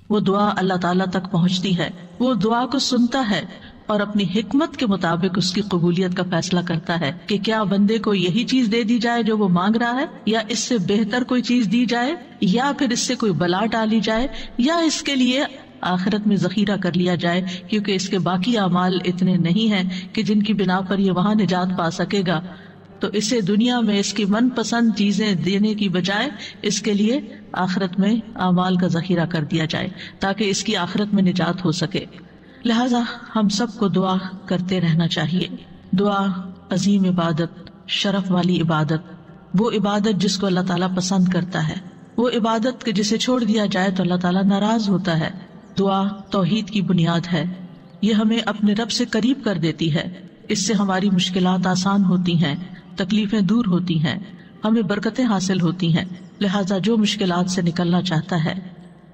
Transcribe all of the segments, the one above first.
وہ دعا اللہ تعالیٰ تک پہنچتی ہے، وہ دعا کو سنتا ہے اور اپنی حکمت کے مطابق اس کی قبولیت کا فیصلہ کرتا ہے کہ کیا بندے کو یہی چیز دے دی جائے جو وہ مانگ رہا ہے، یا اس سے بہتر کوئی چیز دی جائے، یا پھر اس سے کوئی بلا ٹالی جائے، یا اس کے لیے آخرت میں ذخیرہ کر لیا جائے، کیونکہ اس کے باقی اعمال اتنے نہیں ہیں کہ جن کی بنا پر یہ وہاں نجات پا سکے گا، تو اسے دنیا میں اس کی من پسند چیزیں دینے کی بجائے اس کے لیے آخرت میں اعمال کا ذخیرہ کر دیا جائے تاکہ اس کی آخرت میں نجات ہو سکے۔ لہذا ہم سب کو دعا کرتے رہنا چاہیے۔ دعا عظیم عبادت، شرف والی عبادت، وہ عبادت جس کو اللہ تعالیٰ پسند کرتا ہے، وہ عبادت کہ جسے چھوڑ دیا جائے تو اللہ تعالیٰ ناراض ہوتا ہے۔ دعا توحید کی بنیاد ہے، یہ ہمیں اپنے رب سے قریب کر دیتی ہے، اس سے ہماری مشکلات آسان ہوتی ہیں، تکلیفیں دور ہوتی ہیں، ہمیں برکتیں حاصل ہوتی ہیں۔ لہذا جو مشکلات سے نکلنا چاہتا ہے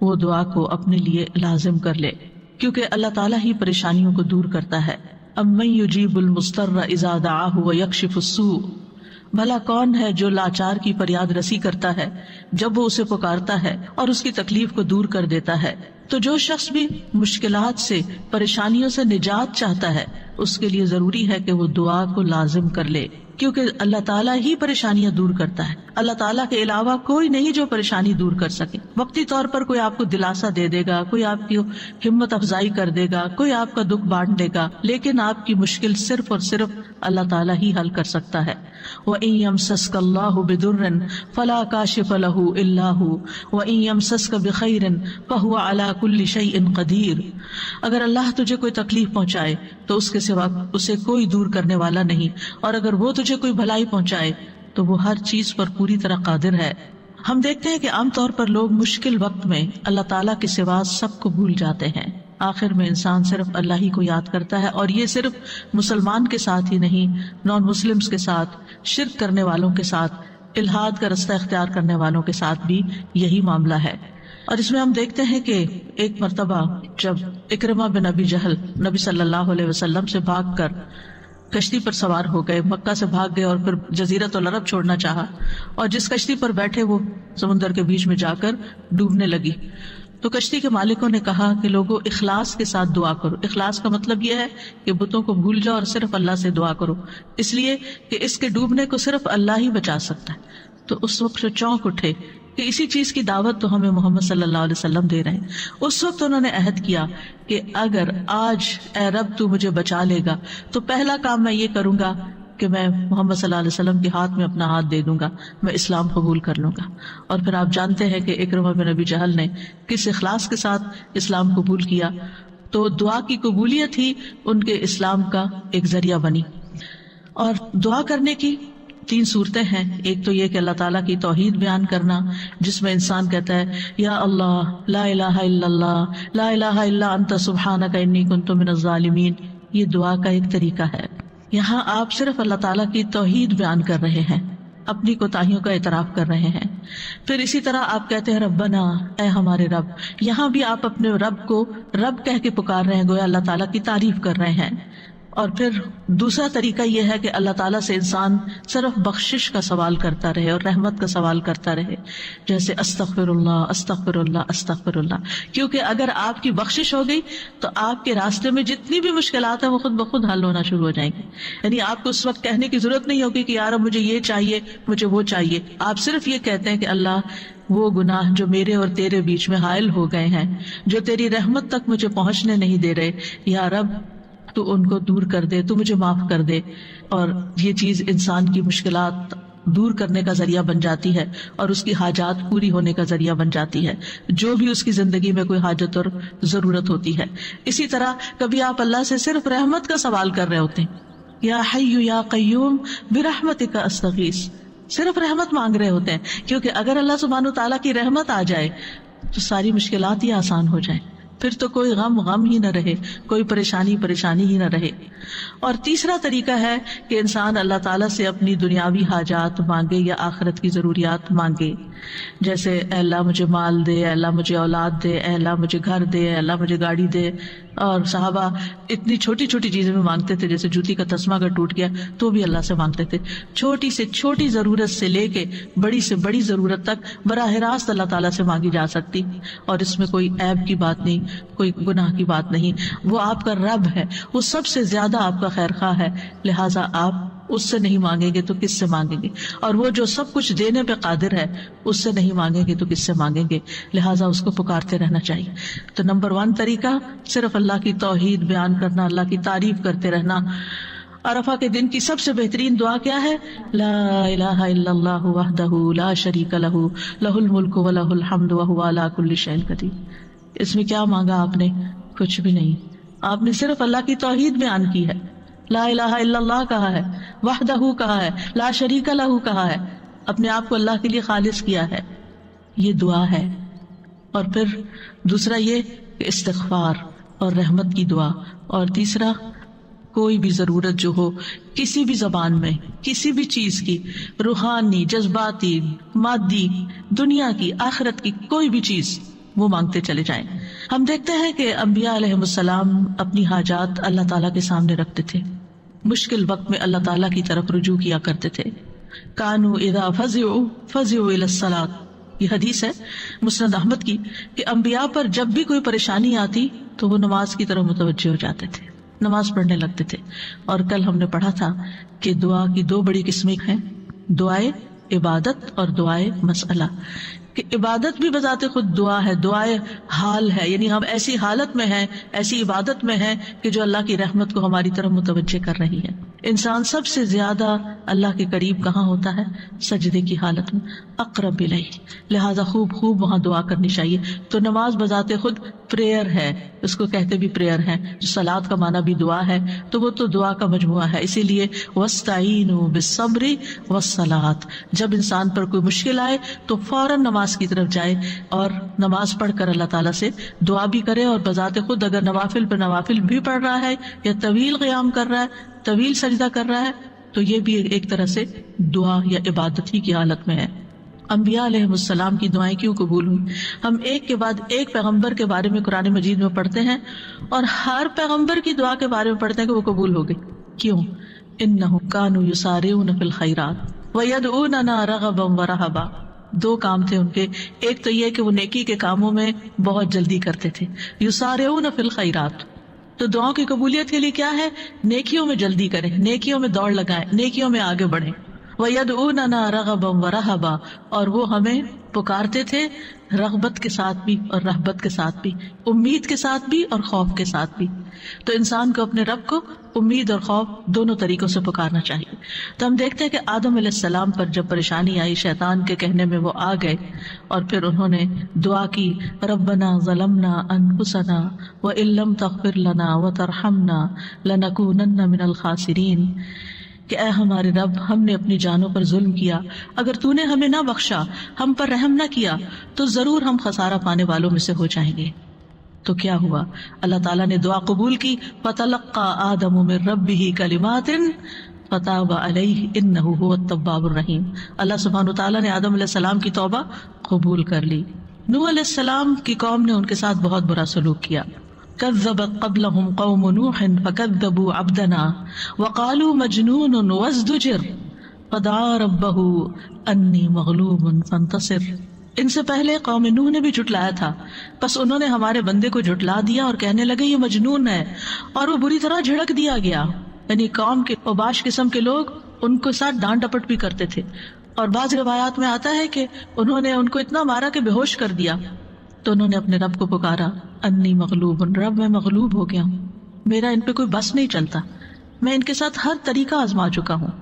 وہ دعا کو اپنے لیے لازم کر لے، کیونکہ اللہ تعالیٰ ہی پریشانیوں کو دور کرتا ہے۔ امن یجیب المضطر اذا دعاہ ویکشف السوء، بھلا کون ہے جو لاچار کی فریاد رسی کرتا ہے جب وہ اسے پکارتا ہے اور اس کی تکلیف کو دور کر دیتا ہے۔ تو جو شخص بھی مشکلات سے، پریشانیوں سے نجات چاہتا ہے اس کے لیے ضروری ہے کہ وہ دعا کو لازم کر لے، کیونکہ اللہ تعالیٰ ہی پریشانیاں دور کرتا ہے۔ اللہ تعالیٰ کے علاوہ کوئی نہیں جو پریشانی دور کر سکے۔ وقتی طور پر کوئی آپ کو دلاسا دے دے گا، کوئی آپ کی ہمت افزائی کر دے گا، کوئی آپ کا دکھ بانٹ دے گا، لیکن آپ کی مشکل صرف اور صرف اللہ تعالیٰ ہی حل کر سکتا ہے۔ وَإِن يَمْسَسْكَ اللَّهُ بِضُرٍّ فَلَا كَاشِفَ لَهُ إِلَّا هُوَ وَإِن يَمْسَسْكَ بِخَيْرٍ فَهُوَ عَلَى كُلِّ شَيْءٍ قَدِيرٌ، اگر اللہ تجھے کوئی تکلیف پہنچائے تو اس کے سوا اسے کوئی دور کرنے والا نہیں، اور اگر وہ تجھے کوئی بھلائی پہنچائے تو وہ ہر چیز پر پوری طرح قادر ہے۔ ہم دیکھتے ہیں کہ عام طور پر لوگ مشکل وقت میں اللہ تعالیٰ کے سوا سب کو بھول جاتے ہیں، آخر میں انسان صرف اللہ ہی کو یاد کرتا ہے، اور یہ صرف مسلمان کے ساتھ ہی نہیں، نان مسلمز کے ساتھ، شرک کرنے والوں کے ساتھ، الحاد کا رستہ اختیار کرنے والوں کے ساتھ بھی یہی معاملہ ہے۔ اور اس میں ہم دیکھتے ہیں کہ ایک مرتبہ جب اکرمہ بن ابی جہل نبی صلی اللہ علیہ وسلم سے بھاگ کر کشتی پر سوار ہو گئے، مکہ سے بھاگ گئے اور پھر جزیرۃ العرب چھوڑنا چاہا، اور جس کشتی پر بیٹھے وہ سمندر کے بیچ میں جا کر ڈوبنے لگی، تو کشتی کے مالکوں نے کہا کہ لوگوں اخلاص کے ساتھ دعا کرو۔ اخلاص کا مطلب یہ ہے کہ بتوں کو بھول جاؤ اور صرف اللہ سے دعا کرو، اس لیے کہ اس کے ڈوبنے کو صرف اللہ ہی بچا سکتا ہے۔ تو اس وقت چونک اٹھے کہ اسی چیز کی دعوت تو ہمیں محمد صلی اللہ علیہ وسلم دے رہے ہیں۔ اس وقت انہوں نے عہد کیا کہ اگر آج اے رب تو مجھے بچا لے گا تو پہلا کام میں یہ کروں گا کہ میں محمد صلی اللہ علیہ وسلم کے ہاتھ میں اپنا ہاتھ دے دوں گا، میں اسلام قبول کر لوں گا۔ اور پھر آپ جانتے ہیں کہ اکرمہ بن ابی جہل نے کس اخلاص کے ساتھ اسلام قبول کیا، تو دعا کی قبولیت ہی ان کے اسلام کا ایک ذریعہ بنی۔ اور دعا کرنے کی 3 صورتیں ہیں۔ ایک تو یہ کہ اللہ تعالیٰ کی توحید بیان کرنا، جس میں انسان کہتا ہے یا اللہ لا الہ الا اللہ لا الہ الا انت سبحانک انی کنت من الظالمین، یہ دعا کا ایک طریقہ ہے۔ یہاں آپ صرف اللہ تعالیٰ کی توحید بیان کر رہے ہیں، اپنی کوتاہیوں کا اعتراف کر رہے ہیں۔ پھر اسی طرح آپ کہتے ہیں ربنا، اے ہمارے رب، یہاں بھی آپ اپنے رب کو رب کہہ کے پکار رہے ہیں، گویا اللہ تعالیٰ کی تعریف کر رہے ہیں۔ اور پھر دوسرا طریقہ یہ ہے کہ اللہ تعالیٰ سے انسان صرف بخشش کا سوال کرتا رہے اور رحمت کا سوال کرتا رہے، جیسے استغفر اللہ استغفر اللہ استغفر اللہ، کیونکہ اگر آپ کی بخشش ہو گئی تو آپ کے راستے میں جتنی بھی مشکلات ہیں وہ خود بخود حل ہونا شروع ہو جائیں گی۔ یعنی آپ کو اس وقت کہنے کی ضرورت نہیں ہوگی کہ یار مجھے یہ چاہیے مجھے وہ چاہیے، آپ صرف یہ کہتے ہیں کہ اللہ وہ گناہ جو میرے اور تیرے بیچ میں حائل ہو گئے ہیں، جو تیری رحمت تک مجھے پہنچنے نہیں دے رہے، یا رب تو ان کو دور کر دے، تو مجھے معاف کر دے۔ اور یہ چیز انسان کی مشکلات دور کرنے کا ذریعہ بن جاتی ہے اور اس کی حاجات پوری ہونے کا ذریعہ بن جاتی ہے، جو بھی اس کی زندگی میں کوئی حاجت اور ضرورت ہوتی ہے۔ اسی طرح کبھی آپ اللہ سے صرف رحمت کا سوال کر رہے ہوتے ہیں، یا حی یا قیوم برحمتک استغیث، صرف رحمت مانگ رہے ہوتے ہیں، کیونکہ اگر اللہ سبحانہ وتعالیٰ کی رحمت آ جائے تو ساری مشکلات ہی آسان ہو جائیں، پھر تو کوئی غم ہی نہ رہے، کوئی پریشانی ہی نہ رہے۔ اور تیسرا طریقہ ہے کہ انسان اللہ تعالیٰ سے اپنی دنیاوی حاجات مانگے یا آخرت کی ضروریات مانگے، جیسے اے اللہ مجھے مال دے، اے اللہ مجھے اولاد دے، اے اللہ مجھے گھر دے، اے اللہ مجھے گاڑی دے. اور صحابہ اتنی چھوٹی چھوٹی چیزیں بھی مانگتے تھے، جیسے جوتی کا تسمہ اگر ٹوٹ گیا تو بھی اللہ سے مانگتے تھے. چھوٹی سے چھوٹی ضرورت سے لے کے بڑی سے بڑی ضرورت تک براہ راست اللہ تعالیٰ سے مانگی جا سکتی، اور اس میں کوئی عیب کی بات نہیں، کوئی گناہ کی بات نہیں. وہ آپ کا رب ہے، وہ سب سے زیادہ آپ کا خیر خواہ ہے، لہٰذا آپ اس سے نہیں مانگیں گے تو کس سے مانگیں گے؟ اور وہ جو سب کچھ دینے پہ قادر ہے، اس سے نہیں مانگیں گے تو کس سے مانگیں گے؟ لہٰذا اس کو پکارتے رہنا چاہیے. تو نمبر 1 طریقہ صرف اللہ کی توحید بیان کرنا، اللہ کی تعریف کرتے رہنا. عرفہ کے دن کی سب سے بہترین دعا کیا ہے؟ لا الہ الا اللہ وحدہ لا شریک لہ لہ الملک ولہ الحمد وہو علی کل شیء قدیر. اس میں کیا مانگا آپ نے؟ کچھ بھی نہیں. آپ نے صرف اللہ کی توحید بیان کی ہے، لا الہ الا اللہ کہا ہے، وحدہ کہا ہے، لا شریک لہ کہا ہے، اپنے آپ کو اللہ کے لیے خالص کیا ہے. یہ دعا ہے. اور پھر دوسرا یہ کہ استغفار اور رحمت کی دعا. اور تیسرا کوئی بھی ضرورت جو ہو کسی بھی زبان میں، کسی بھی چیز کی، روحانی، جذباتی، مادی، دنیا کی، آخرت کی، کوئی بھی چیز وہ مانگتے چلے جائیں. ہم دیکھتے ہیں کہ انبیاء علیہ السلام اپنی حاجات اللہ تعالیٰ کے سامنے رکھتے تھے، مشکل وقت میں اللہ تعالیٰ کی طرف رجوع کیا کرتے تھے. کانوا اذا فزعوا الى الصلاۃ، یہ حدیث ہے مسند احمد کی، کہ انبیاء پر جب بھی کوئی پریشانی آتی تو وہ نماز کی طرف متوجہ ہو جاتے تھے، نماز پڑھنے لگتے تھے. اور کل ہم نے پڑھا تھا کہ دعا کی 2 بڑی قسمیں ہیں، دعائے عبادت اور دعائے مسئلہ. کہ عبادت بھی بذات خود دعا ہے، دعائے حال ہے، یعنی ہم ایسی حالت میں ہیں، ایسی عبادت میں ہیں کہ جو اللہ کی رحمت کو ہماری طرف متوجہ کر رہی ہے. انسان سب سے زیادہ اللہ کے قریب کہاں ہوتا ہے؟ سجدے کی حالت میں، اقرب الیہ. لہذا خوب خوب وہاں دعا کرنی چاہیے. تو نماز بذات خود پریئر ہے، اس کو کہتے بھی پریئر ہے. صلاۃ کا معنی بھی دعا ہے، تو وہ تو دعا کا مجموعہ ہے. اسی لیے واستعینوا بالصبر والصلاۃ، جب انسان پر کوئی مشکل آئے تو فوراً نماز کی طرف جائے اور نماز پڑھ کر اللہ تعالیٰ سے دعا بھی کرے. اور بذات خود اگر نوافل پر نوافل بھی پڑھ رہا ہے یا طویل قیام کر رہا ہے، طویل سجدہ کر رہا ہے، تو یہ بھی ایک طرح سے دعا یا عبادت ہی کی حالت میں ہے. انبیاء علیہ السلام کی دعائیں کیوں قبول ہوئی؟ ہم ایک کے بعد ایک پیغمبر کے بارے میں قرآن مجید میں پڑھتے ہیں، اور ہر پیغمبر کی دعا کے بارے میں پڑھتے ہیں کہ وہ قبول ہو گئی. کیوں؟ انہم کانوا یسارعون فی الخیرات ویدعوننا رغبا ورہبا. 2 کام تھے ان کے. ایک تو یہ کہ وہ نیکی کے کاموں میں بہت جلدی کرتے تھے، یسارعون فی الخیرات. تو دعاؤں کی قبولیت کے لیے کیا ہے؟ نیکیوں میں جلدی کریں، نیکیوں میں دوڑ لگائیں، نیکیوں میں آگے بڑھیں. وَيَدْعُونَنَا رَغَبًا وَرَهَبًا، اور وہ ہمیں پکارتے تھے رغبت کے ساتھ بھی اور رہبت کے ساتھ بھی، امید کے ساتھ بھی اور خوف کے ساتھ بھی. تو انسان کو اپنے رب کو امید اور خوف دونوں طریقوں سے پکارنا چاہیے. تو ہم دیکھتے ہیں کہ آدم علیہ السلام پر جب پریشانی آئی، شیطان کے کہنے میں وہ آ گئے اور پھر انہوں نے دعا کی، ربنا ظلمنا انفسنا وان لم تغفر لنا وترحمنا لنکونن من الخاسرین، کہ اے ہمارے رب، ہم نے اپنی جانوں پر ظلم کیا، اگر تو نے ہمیں نہ بخشا، ہم پر رحم نہ کیا، تو ضرور ہم خسارہ پانے والوں میں سے ہو جائیں گے. تو کیا ہوا؟ اللہ تعالیٰ نے دعا قبول کی. فَتَلَقَّى آدَمُ مِن رَبِّهِ كَلِمَاتٍ فَتَابَ عَلَيْهِ إِنَّهُ هُوَ التَّوَّابُ الرَّحِيمُ. اللہ سبحانہ وتعالیٰ نے آدم علیہ السلام کی توبہ قبول کر لی. نوح علیہ السلام کی قوم نے ان کے ساتھ بہت برا سلوک کیا. كذبت قبلهم قوم نوح فكذبوا عبدنا وقالوا مجنون وازدجر فدعا ربه انی مغلوب فانتصر. ان سے پہلے قوم نوح نے بھی جھٹلایا تھا، بس انہوں نے ہمارے بندے کو جھٹلا دیا اور کہنے لگے یہ مجنون ہے، اور وہ بری طرح جھڑک دیا گیا. یعنی قوم کے اوباش قسم کے لوگ ان کے ساتھ ڈانٹ ڈپٹ بھی کرتے تھے. اور بعض روایات میں آتا ہے کہ انہوں نے ان کو اتنا مارا کہ بے ہوش کر دیا. تو انہوں نے اپنے رب کو پکارا، انی مغلوب، رب میں مغلوب ہو گیا ہوں، میرا ان پہ کوئی بس نہیں چلتا، میں ان کے ساتھ ہر طریقہ آزما چکا ہوں،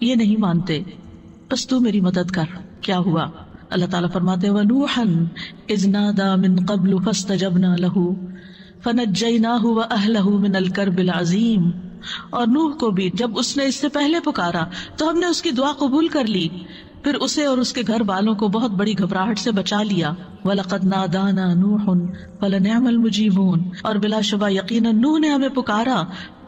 یہ نہیں مانتے، بس تو میری مدد کر. کیا ہوا؟ اللہ تعالیٰ فرماتے وَنُوحًا إِذْ نَادَى مِن قَبْلُ فَاسْتَجَبْنَا لَهُ فَنَجَّيْنَاهُ وَأَهْلَهُ مِنَ الْكَرْبِ الْعَظِيمِ. اور نوح کو بھی جب اس نے اس سے پہلے پکارا تو ہم نے اس کی دعا قبول کر لی، پھر اسے اور اس کے گھر والوں کو بہت بڑی گھبراہٹ سے بچا لیا. وَلَقَدْ نَادَانَا نُوحٌ فَلَنِعْمَ الْمُجِيبُونَ. اور بلا شبہ یقیناً نوح نے ہمیں پکارا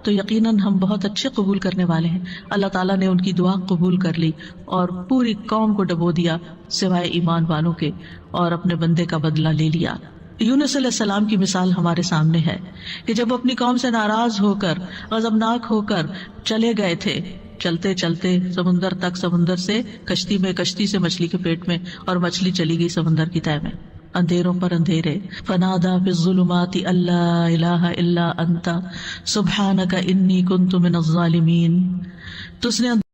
تو یقیناً ہم بہت اچھے قبول کرنے والے ہیں. اللہ تعالیٰ نے ان کی دعا قبول کر لی اور پوری قوم کو ڈبو دیا سوائے ایمان والوں کے، اور اپنے بندے کا بدلہ لے لیا. یونس علیہ السلام کی مثال ہمارے سامنے ہے کہ جب اپنی قوم سے ناراض ہو کر، غضبناک ہو کر چلے گئے تھے، چلتے چلتے سمندر تک، سمندر سے کشتی میں، کشتی سے مچھلی کے پیٹ میں، اور مچھلی چلی گئی سمندر کی تہہ میں، اندھیروں پر اندھیرے. فنادا فی الظلمات ان لا الہ الا انت سبحانک انی کنت من الظالمین. تو اس نے